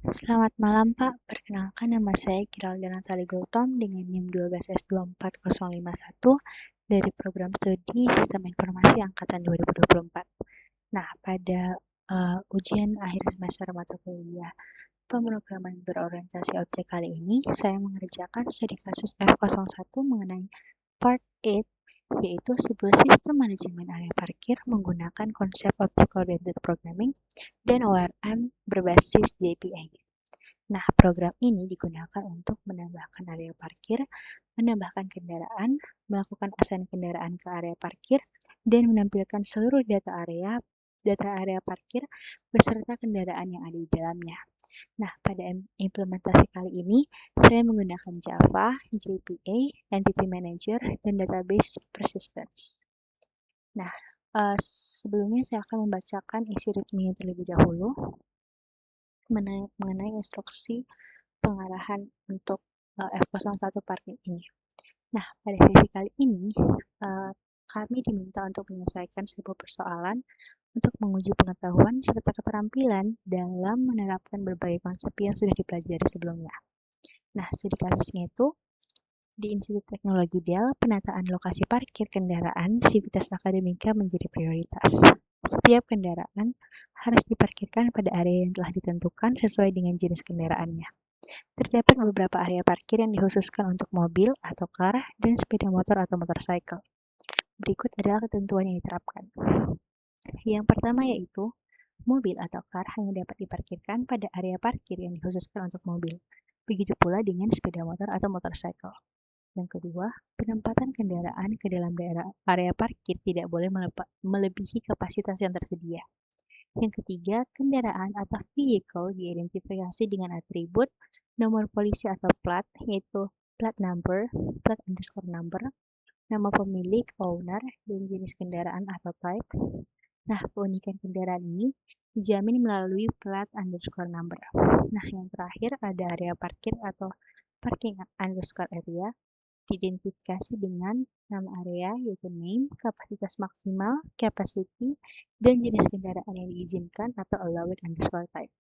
Selamat malam Pak, perkenalkan nama saya Kiraldana Sali Gautam dengan NIM 12S24051 dari program studi Sistem Informasi Angkatan 2024. Nah, pada ujian akhir semester mata kuliah pemrograman berorientasi objek kali ini, saya mengerjakan studi kasus F01 mengenai Part 8, yaitu sebuah sistem manajemen area parkir menggunakan konsep Object Oriented Programming dan ORM berbasis JPA. Nah, program ini digunakan untuk menambahkan area parkir, menambahkan kendaraan, melakukan assign kendaraan ke area parkir, dan menampilkan seluruh data area parkir beserta kendaraan yang ada di dalamnya. Nah, pada implementasi kali ini, saya menggunakan Java, JPA, Entity Manager, dan Database Persistence. Nah, sebelumnya saya akan membacakan isi readme terlebih dahulu mengenai instruksi pengarahan untuk F01 parking ini. Nah, pada sesi kali ini, kami diminta untuk menyelesaikan sebuah persoalan untuk menguji pengetahuan serta keterampilan dalam menerapkan berbagai konsep yang sudah dipelajari sebelumnya. Nah, studi kasusnya itu di Institut Teknologi Dell, penataan lokasi parkir kendaraan sivitas akademika menjadi prioritas. Setiap kendaraan harus diparkirkan pada area yang telah ditentukan sesuai dengan jenis kendaraannya. Terdapat beberapa area parkir yang dikhususkan untuk mobil atau car dan sepeda motor atau motorcycle. Berikut adalah ketentuan yang diterapkan. Yang pertama yaitu, mobil atau car hanya dapat diparkirkan pada area parkir yang dikhususkan untuk mobil. Begitu pula dengan sepeda motor atau motorcycle. Yang kedua, penempatan kendaraan ke dalam area parkir tidak boleh melebihi kapasitas yang tersedia. Yang ketiga, kendaraan atau vehicle diidentifikasi dengan atribut nomor polisi atau plat, yaitu plat number, plat underscore number, nama pemilik, owner, dan jenis kendaraan atau type. Nah, keunikan kendaraan ini dijamin melalui plat underscore number. Nah, yang terakhir ada area parkir atau parking underscore area, diidentifikasi dengan nama area, yaitu name, kapasitas maksimal, capacity, dan jenis kendaraan yang diizinkan atau allowed underscore type.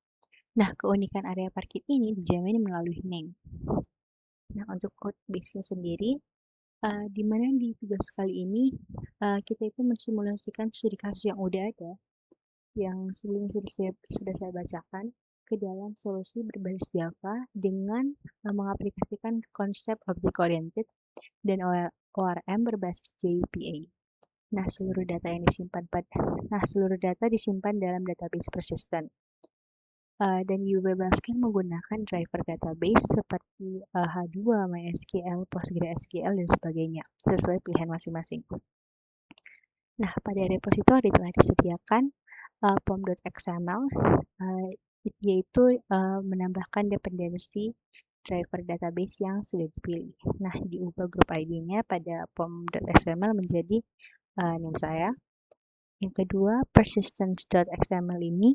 Nah, keunikan area parkir ini dijamin melalui name. Nah, untuk code base-nya sendiri, di mana di tugas kali ini kita itu mensimulasikan studi kasus yang udah ada, yang sebelumnya sudah saya bacakan, ke dalam solusi berbasis Java dengan mengaplikasikan konsep object oriented dan ORM berbasis JPA. Nah, seluruh data disimpan dalam database persistent dan dibebaskan menggunakan driver database seperti H2, MySQL, PostgreSQL, dan sebagainya, sesuai pilihan masing-masing. Nah, pada repositori telah disediakan pom.xml, yaitu menambahkan dependensi driver database yang sudah dipilih. Nah, diubah grup ID-nya pada pom.xml menjadi name saya. Yang kedua, persistence.xml ini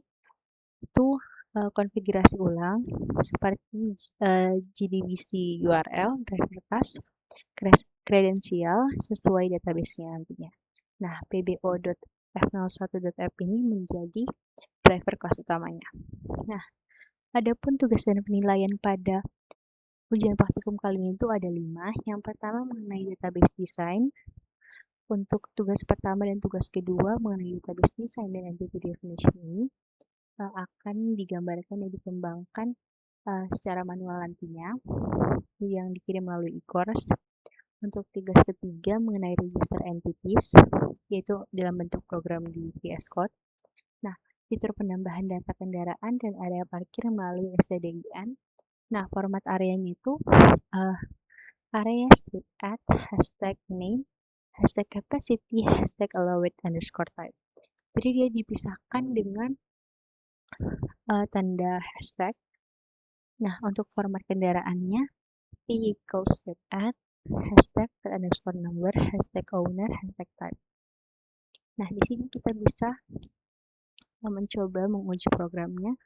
itu konfigurasi ulang seperti JDBC URL, driver class, kredensial sesuai database-nya nantinya. Nah, pbo.f01.app ini menjadi driver class utamanya. Nah, adapun tugas dan penilaian pada ujian praktikum kali ini itu ada 5. Yang pertama mengenai database design. Untuk tugas pertama dan tugas kedua mengenai database design dan entity definition ini akan digambarkan dan dikembangkan secara manual nantinya yang dikirim melalui e-course. Untuk tugas ketiga mengenai register entities, yaitu dalam bentuk program di VS Code. Nah, fitur penambahan data kendaraan dan area parkir melalui stdin. Nah, format areanya itu area should add hashtag name, hashtag capacity, hashtag allowed underscore type. Jadi dia dipisahkan dengan tanda hashtag. Nah, untuk format kendaraannya, vehicles that add, hashtag underscore number, hashtag owner, hashtag type. Nah, di sini kita bisa mencoba menguji programnya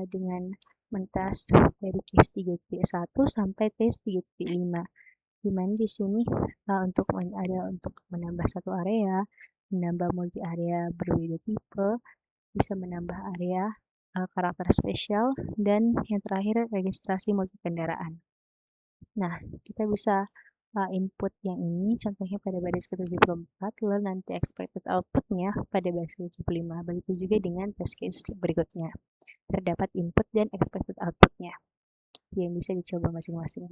dengan mentes dari case 3.1 sampai case 3.5. Di mana di sini untuk menambah satu area, menambah multi area berbeda tipe, bisa menambah area karakter spesial, dan yang terakhir registrasi multi kendaraan. Nah, kita bisa input yang ini contohnya pada baris ke-74, lalu nanti expected output-nya pada baris ke-75. Begitu juga dengan test case berikutnya. Terdapat input dan expected output-nya yang bisa dicoba masing-masing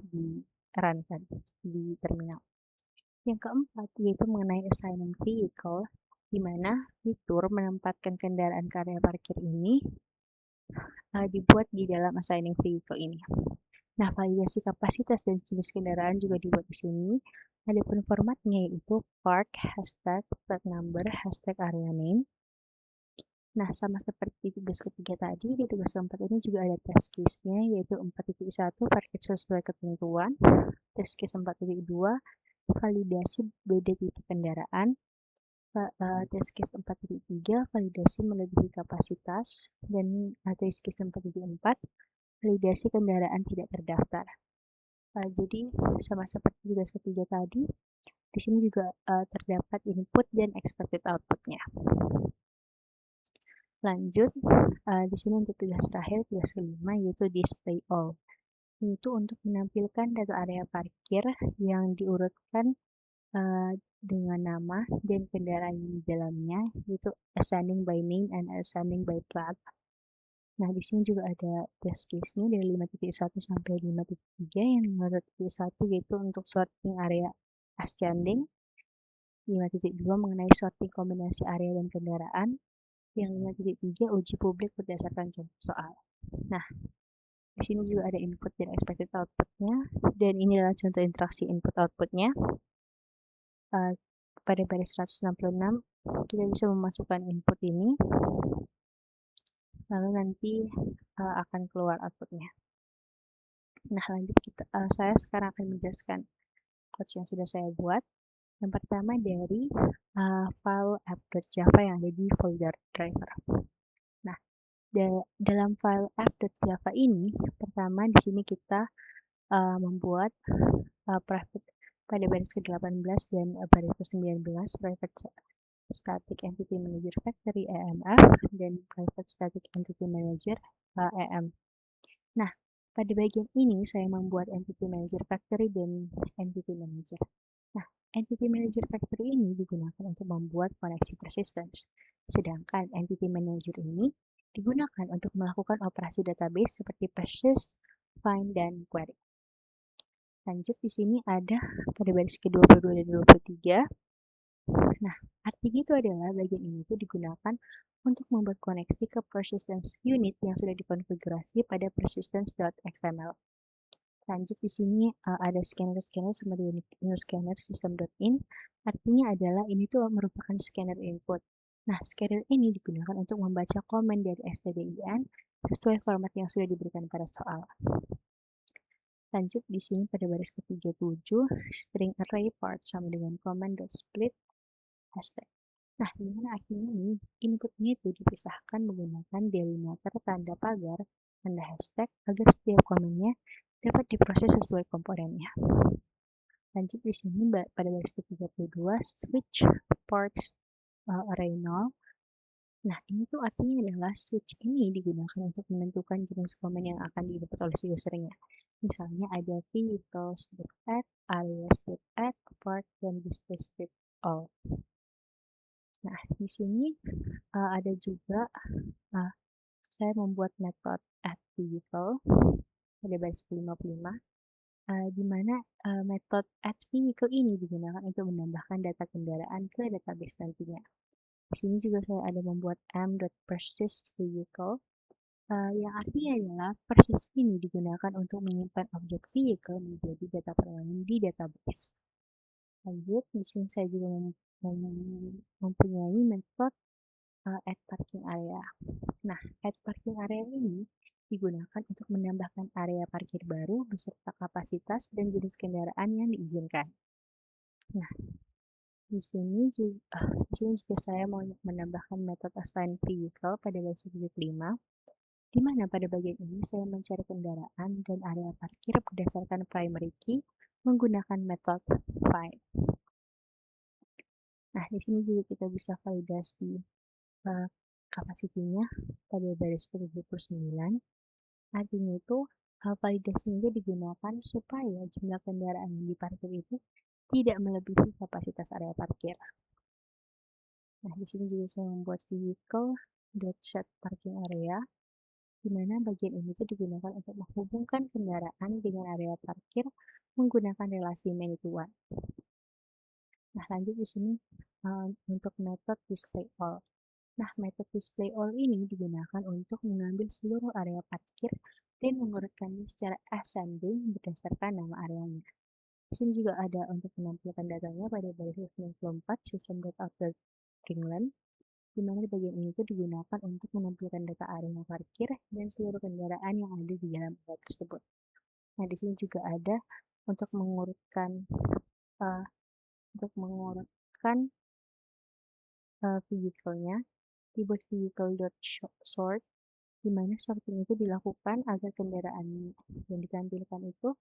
di runkan di terminal. Yang keempat yaitu mengenai assigning vehicle, di mana fitur menempatkan kendaraan ke area parkir ini dibuat di dalam assigning vehicle ini. Nah, validasi kapasitas dan jenis kendaraan juga dibuat di sini. Adapun formatnya yaitu park, hashtag, plat number, hashtag area name. Nah, sama seperti tugas ketiga tadi, di tugas keempat ini juga ada test case-nya, yaitu 4.1 parkir sesuai ketentuan, test case 4.2, validasi beda tipe kendaraan, test case 4.3, validasi melebihi kapasitas, dan test case 4.4, validasi kendaraan tidak terdaftar. Jadi sama seperti tugas ketiga tadi, di sini juga terdapat input dan expected output-nya. Lanjut, di sini untuk tugas terakhir, tugas kelima, yaitu display all. Itu untuk menampilkan data area parkir yang diurutkan dengan nama dan kendaraan di dalamnya, yaitu ascending by name and ascending by plat. Nah, di sini juga ada test case-nya dari 5.1 sampai 5.3. Yang 5.1 yaitu untuk sorting area ascending, 5.2 mengenai sorting kombinasi area dan kendaraan, yang 5.3 uji publik berdasarkan contoh soal. Nah, di sini juga ada input dan expected output-nya, dan ini adalah contoh interaksi input output-nya. Pada baris 166, kita bisa memasukkan input ini, lalu nanti akan keluar outputnya. Nah, lanjut saya sekarang akan menjelaskan codes yang sudah saya buat. Yang pertama dari file app.java yang ada di folder driver. Nah, dalam file app.java ini, pertama di sini kita membuat private pada baris ke-18 dan baris ke-19 private static entity manager factory EMF dan private static entity manager EM. Nah, pada bagian ini saya membuat entity manager factory dan entity manager. Nah, entity manager factory ini digunakan untuk membuat koneksi persistence, sedangkan entity manager ini digunakan untuk melakukan operasi database seperti persist, find, dan query. Lanjut, di sini ada pada baris ke-22 dan 23. Nah, artinya itu adalah bagian ini itu digunakan untuk membuat koneksi ke persistence unit yang sudah dikonfigurasi pada persistence.xml. Lanjut, di sini ada scanner-scanner seperti unit scanner system.in. Artinya adalah ini tuh merupakan scanner input. Nah, scanner ini digunakan untuk membaca komen dari stdin sesuai format yang sudah diberikan pada soal. Lanjut, di sini pada baris ke-37, string array part sama dengan command.split hashtag. Nah, dimana akhirnya ini inputnya itu dipisahkan menggunakan delimiter tanda pagar tanda hashtag agar setiap komennya dapat diproses sesuai komponennya. Lanjut, di sini pada baris ke-32 switch parts array 0. Nah, ini tuh artinya adalah switch ini digunakan untuk menentukan jenis komen yang akan didapat oleh si usernya. Misalnya ada vehicles.add, areas.add, part, dan display.all. Nah, di sini ada juga saya membuat metode add vehicle pada baris 55, di mana metode add vehicle ini digunakan untuk menambahkan data kendaraan ke database nantinya. Di sini juga saya ada membuat m.persist vehicle, yang artinya adalah persist ini digunakan untuk menyimpan objek vehicle menjadi data permainan di database. Lanjut, di sini saya juga mempunyai metode add parking area. Nah, add parking area ini digunakan untuk menambahkan area parkir baru beserta kapasitas dan jenis kendaraan yang diizinkan. Nah, di sini juga saya mau menambahkan metode assign vehicle pada baris 75, di mana pada bagian ini saya mencari kendaraan dan area parkir berdasarkan primary key menggunakan metode find. Nah, di sini juga kita bisa validasi kapasitinya pada baris ke-79. Artinya itu validasi itu digunakan supaya jumlah kendaraan yang diparkir itu tidak melebihi kapasitas area parkir. Nah, di sini juga saya membuat vehicle.set parking area, di mana bagian ini itu digunakan untuk menghubungkan kendaraan dengan area parkir menggunakan relasi many to one. Nah, lanjut di sini untuk metode display all. Nah, metode display all ini digunakan untuk mengambil seluruh area parkir dan mengurutkannya secara ascending berdasarkan nama areanya. Di sini juga ada untuk menampilkan datanya pada baris 94 sistem data output England, di mana bagian ini itu digunakan untuk menampilkan data area parkir dan seluruh kendaraan yang ada di dalam area tersebut. Nah, di sini juga ada untuk mengurutkan vehicle-nya, dibuat vehicle.sort, di mana sorting itu dilakukan agar kendaraan yang ditampilkan itu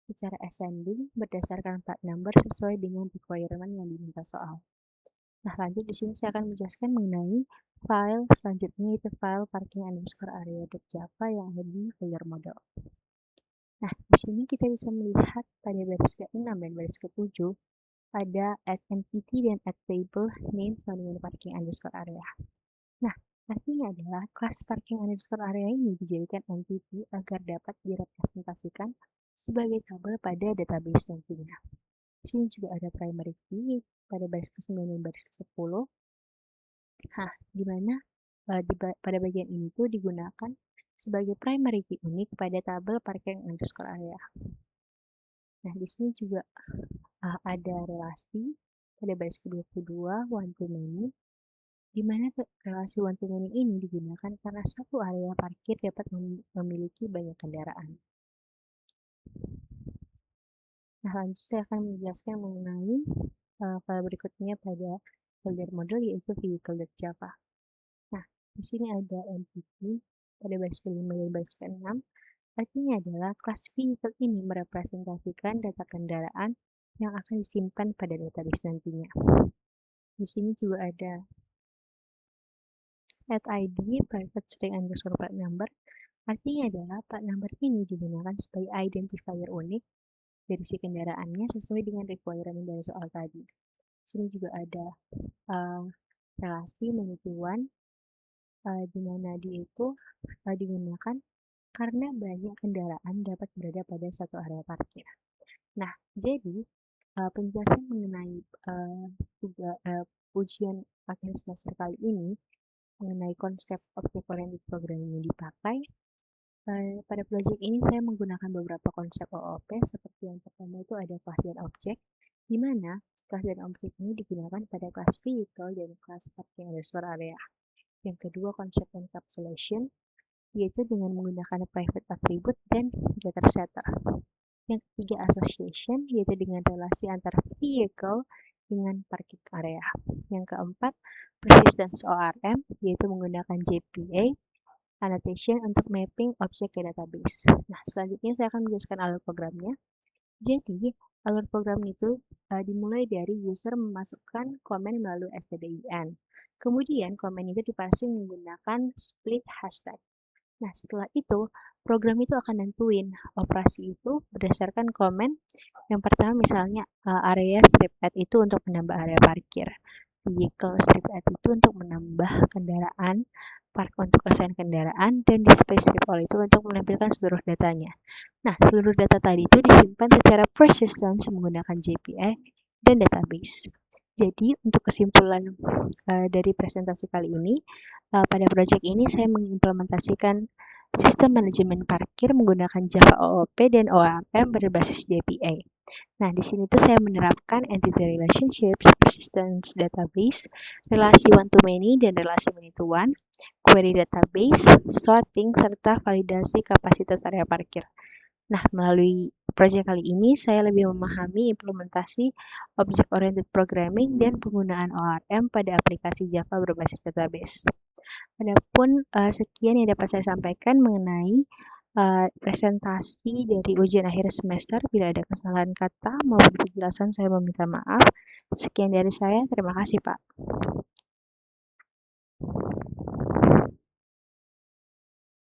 secara ascending berdasarkan plat number sesuai dengan requirement yang diminta soal. Nah, lanjut di sini saya akan menjelaskan mengenai file selanjutnya, yaitu file parking_area.java yang ada di folder model. Nah, di sini kita bisa melihat pada baris ke-6 dan baris ke-7 ada add entity dan add table name sama dengan parking_area. Nah, artinya adalah kelas parking_area ini dijadikan entity agar dapat direpresentasikan sebagai tabel pada database nantinya. Di sini juga ada primary key pada baris ke-9 dan baris ke-10. Nah, di mana pada bagian ini tuh digunakan sebagai primary key unik pada tabel parking_area. Nah, di sini juga ada relasi pada baris ke-22 one to many, di mana relasi one to many ini digunakan karena satu area parkir dapat memiliki banyak kendaraan. Nah, lanjut saya akan menjelaskan mengenai file berikutnya pada folder model, yaitu vehicle.java. Nah, di sini ada entity pada baris ke-5 dan baris ke-6. Artinya adalah kelas vehicle ini merepresentasikan data kendaraan yang akan disimpan pada database nantinya. Di sini juga ada add ID private string underscore plat number. Artinya adalah plat number ini digunakan sebagai identifier unik dari si kendaraannya sesuai dengan requirement dari soal tadi. Di sini juga ada relasi many to one, di mana dia itu digunakan karena banyak kendaraan dapat berada pada satu area parkir. Nah, jadi penjelasan mengenai ujian akhir semester kali ini mengenai konsep object-oriented programming yang dipakai. Pada project ini saya menggunakan beberapa konsep OOP, seperti yang pertama itu ada kelas dan objek, di mana kelas dan objek ini digunakan pada kelas vehicle dan kelas parking_area. Yang kedua, konsep encapsulation, yaitu dengan menggunakan private attribute dan getter setter. Yang ketiga, association, yaitu dengan relasi antara vehicle dengan parking area. Yang keempat, persistence ORM, yaitu menggunakan JPA annotation untuk mapping objek ke database. Nah, selanjutnya saya akan menjelaskan alur programnya. Jadi, alur program itu dimulai dari user memasukkan komen melalui stdin. Kemudian, komen itu diparsing menggunakan split hashtag. Nah, setelah itu, program itu akan nentuin operasi itu berdasarkan komen. Yang pertama misalnya area strip add itu untuk menambah area parkir. Vehicle strip add itu untuk menambah kendaraan, park untuk assign kendaraan, dan display strip all itu untuk menampilkan seluruh datanya. Nah, seluruh data tadi itu disimpan secara persistence menggunakan JPA dan database. Jadi, untuk kesimpulan dari presentasi kali ini, pada proyek ini saya mengimplementasikan sistem manajemen parkir menggunakan Java OOP dan ORM berbasis JPA. Nah, di sini tuh saya menerapkan entity relationships, persistence database, relasi one to many dan relasi many to one, query database, sorting, serta validasi kapasitas area parkir. Nah, melalui proyek kali ini, saya lebih memahami implementasi object-oriented programming dan penggunaan ORM pada aplikasi Java berbasis database. Adapun sekian yang dapat saya sampaikan mengenai presentasi dari ujian akhir semester. Bila ada kesalahan kata maupun penjelasan, saya meminta maaf. Sekian dari saya, terima kasih Pak.